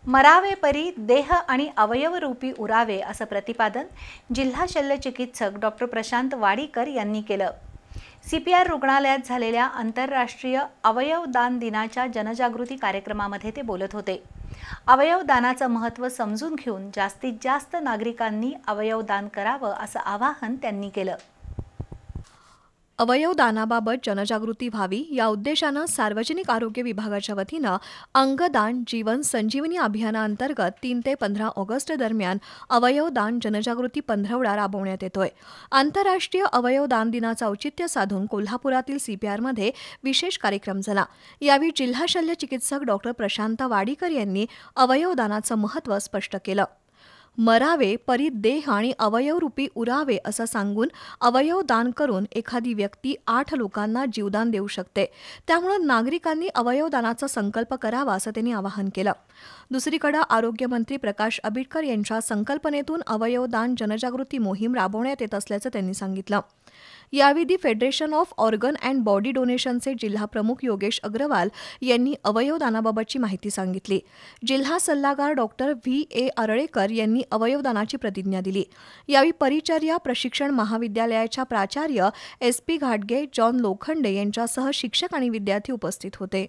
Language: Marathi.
मरावे परी देह आणि अवयवरूपी उरावे असं प्रतिपादन जिल्हा शल्यचिकित्सक डॉक्टर प्रशांत वाडीकर यांनी केलं। CPR रुग्णालयात झालेल्या आंतरराष्ट्रीय अवयव दान दिनाच्या जनजागृती कार्यक्रमामध्ये ते बोलत होते। अवयव दानाचं महत्त्व समजून घेऊन जास्तीत जास्त नागरिकांनी अवयव दान करावं असं आवाहन त्यांनी केलं। अवयव दानाबाबत जनजागृती व्हावी या उद्देशानं सार्वजनिक आरोग्य विभागाच्या वतीनं अंगदान जीवन संजीवनी अभियानाअंतर्गत 3 ते 15 ऑगस्ट दरम्यान अवयव दान जनजागृती पंधरवडा राबवण्यात येतोय। आंतरराष्ट्रीय अवयव दान दिनाचं औचित्य साधून कोल्हापुरातील CPRमध्ये विशेष कार्यक्रम झाला। यावेळी जिल्हा शल्य चिकित्सक डॉक्टर प्रशांत वाडीकर यांनी अवयव दानाचं महत्त्व स्पष्ट केलं। मरावे परी देह आणि अवयवरूपी उरावे असं सांगून अवयव दान करून एखादी व्यक्ती 8 लोकांना जीवदान देऊ शकते। त्यामुळे नागरिकांनी अवयव दानाचा संकल्प करावा असं त्यांनी आवाहन केलं। दुसरीकडे आरोग्यमंत्री प्रकाश आंबेडकर यांच्या संकल्पनेतून अवयव दान जनजागृती मोहीम राबवण्यात येत असल्याचं त्यांनी सांगितलं। यावेळी federation of organ and body डोनेशनचे जिल्हा प्रमुख योगेश अग्रवाल यांनी अवयव दानाबाबतची माहिती सांगितली। जिल्हा सल्लागार डॉक्टर VA अरळेकर यांनी अवयव दानाची प्रतिज्ञा दिली। यावेळी परिचर्या प्रशिक्षण महाविद्यालयाच्या प्राचार्य SP घाटगे, जॉन लोखंडे यांच्यासह शिक्षक आणि विद्यार्थी उपस्थित होते।